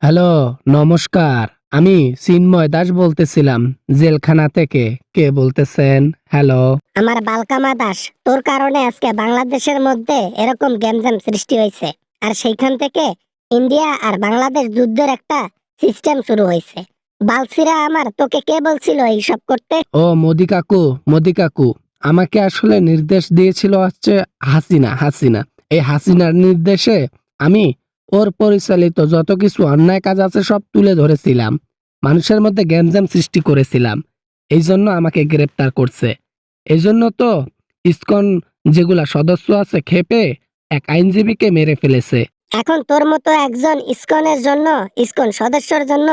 Hello, নমস্কার। আমি চিন্ময় দাস বলতেছিলাম জেলখানা থেকে। কে বলতেছেন? হ্যালো। আমার বালকামা দাস, তোর কারণে আজকে বাংলাদেশের মধ্যে এরকম গ্যামজাম সৃষ্টি হয়েছে। আর সেইখান থেকে ইন্ডিয়া আর বাংলাদেশ যুদ্ধের একটা সিস্টেম শুরু হয়েছে। বালছিরা আমার, তোকে কে বলছিল এইসব করতে? ও মোদি কাকু, মোদি কাকু। আমাকে আসলে নির্দেশ দিয়েছিল হচ্ছে হাসিনা। এই হাসিনার নির্দেশে আমি ওর পরিচালিত যত কিছু অন্যায় কাজ আছে সব তুলে ধরেছিলাম। মানুষের মধ্যে গ্যামজাম সৃষ্টি করেছিলাম। এই জন্য আমাকে গ্রেপ্তার করছে। এই জন্য তো ইসকন যেগুলা সদস্য আছে খেপে এক আইনজীবীকে মেরে ফেলেছে। এখন তোর মতো একজন ইসকনের জন্য, ইসকন সদস্যর জন্য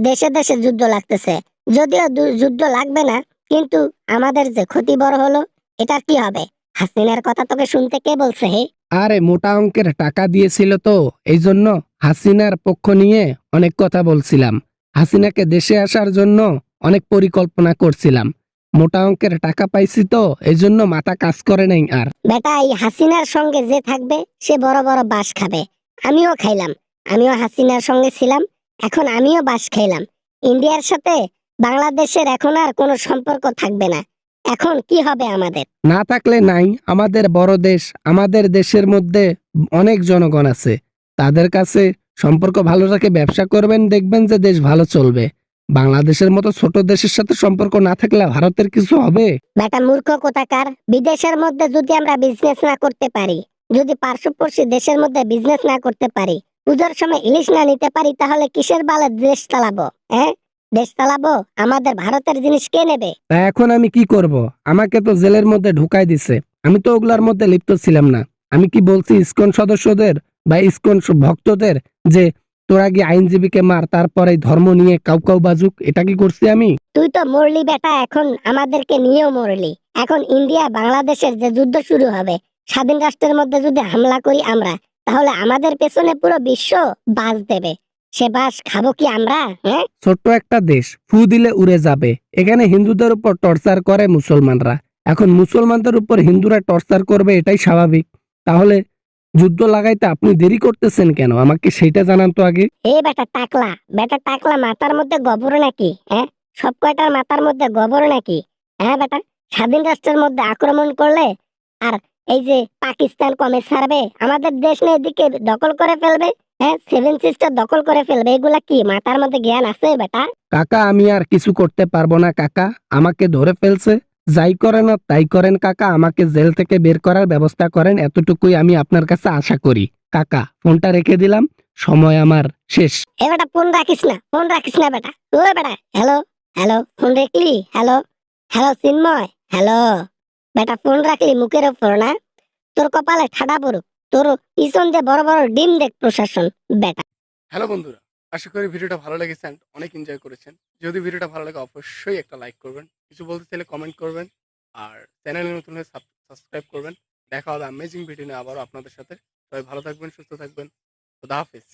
দেশে দেশে যুদ্ধ লাগতেছে। যদিও যুদ্ধ লাগবে না, কিন্তু আমাদের যে ক্ষতি বড় হলো, এটার কি হবে? হাসিনার কথা তোকে শুনতে কে বলছে হে? আরে মোটা অঙ্কের টাকা দিয়েছিল তো, এই জন্য হাসিনার পক্ষ নিয়ে অনেক কথা বলছিলাম। হাসিনাকে দেশে আসার জন্য অনেক পরিকল্পনা করছিলাম। মোটা অঙ্কের টাকা পাইছি তো, এই জন্য মাথা কাজ করে নাই আর। বেটা, এই হাসিনার সঙ্গে যে থাকবে সে বড় বড় বাঁশ খাবে। আমিও খাইলাম, আমিও হাসিনার সঙ্গে ছিলাম, এখন আমিও বাঁশ খাইলাম। ইন্ডিয়ার সাথে বাংলাদেশের এখন আর কোনো সম্পর্ক থাকবে না। এখন কি হবে আমাদের? না থাকলে নাই, আমাদের বড় দেশ, আমাদের দেশের মধ্যে অনেক জনগণ আছে। তাদের কাছে সম্পর্ক ভালো রাখে ব্যবসা করবেন, দেখবেন যে দেশ ভালো চলবে। বাংলাদেশের মতো ছোট দেশের সাথে সম্পর্ক না থাকলে ভারতের কিছু হবে? বেটা মূর্খ কোথাকার, বিদেশের মধ্যে যদি আমরা বিজনেস না করতে পারি, যদি পার্শ্ববর্তী দেশের মধ্যে বিজনেস না করতে পারি, পুজোর সময় ইলিশ না নিতে পারি, তাহলে কিসের বালে দেশ চালাবো? হ্যাঁ, দেশ চালাবো? আমাদের ভারতের জিনিস কে নেবে? তা এখন আমি কি করব? আমাকে তো জেলের মধ্যে ঢুকাই দিছে। আমি তো ওগুলার মধ্যে লিপ্ত ছিলাম না। আমি কি বলছি ইসকন সদস্যদের বা ইসকন ভক্তদের যে তোরা গিয়ে আইনজীবীকে মার, তারপরে ধর্ম নিয়ে কাউ বাজুক, এটা কি করছি আমি? তুই তো মরলি বেটা, এখন আমাদেরকে নিয়েও মরলি। এখন ইন্ডিয়া বাংলাদেশের যে যুদ্ধ শুরু হবে, স্বাধীন রাষ্ট্রের মধ্যে যদি হামলা করি আমরা, তাহলে আমাদের পেছনে পুরো বিশ্ব বাস দেবে। সে বাস খাবো কি আমরা? হ্যাঁ, ছোট্ট একটা দেশ, ফু দিলে উড়ে যাবে। এখানে হিন্দুদের উপর টর্চার করে মুসলমানরা। এখন মুসলমানদের উপর হিন্দুরা টর্চার করবে, এটাই স্বাভাবিক। তাহলে যুদ্ধ লাগাইতে আপনি দেরি করতেছেন কেন? আমাকে সেটা জানান তো আগে। এ বেটা টাকলা, বেটা টাকলা, মাথার মধ্যে গোবর নাকি? হ্যাঁ, সব কয়টার মাথার মধ্যে গোবর নাকি? হ্যাঁ বেটা, স্বাধীন রাষ্ট্রের মধ্যে আক্রমণ করলে আর এই যে পাকিস্তান কমে ছাড়বে, আমাদের দেশ নিয়ে এদিকে দখল করে ফেলবে, হ্যাঁ, সেভেন সিস্টার দখল করে ফেলবে, এগুলা কি মাথার মধ্যে জ্ঞান আছে বেটা? কাকা আমি আর কিছু করতে পারবো না কাকা, আমাকে ধরে ফেলছে। যাই করেন আর তাই করেন কাকা, আমাকে জেল থেকে বের করার ব্যবস্থা করেন, এতটুকুই আমি আপনার কাছে আশা করি। কাকা ফোনটা রেখে দিলাম, সময় আমার শেষ। এ বেটা ফোন রাখিস না, ফোন রাখিস না বেটা। ও বেটা, হ্যালো, হ্যালো, ফোন রাখলি? Hello, hello Chinmoy, hello. বেটা ফোন রাখলি মুখের ওপর না? তোর কপালে ঠাডা পড়ুক, তোর পিছন দিয়ে বড় বড় ডিম দেখ প্রশাসন বেটা। হ্যালো বন্ধুরা, আশা করি ভিডিওটা ভালো লেগেছে and অনেক এনজয় করেছেন। যদি ভিডিওটা ভালো লাগে অবশ্যই একটা লাইক করবেন, কিছু বলতে চাইলে কমেন্ট করবেন, আর চ্যানেলে নতুন হয়ে সাবস্ক্রাইব করবেন। দেখা হবে অ্যামেজিং ভিডিও নিয়ে আবারও আপনাদের সাথে। সবাই ভালো থাকবেন, সুস্থ থাকবেন। খোদা হাফেজ।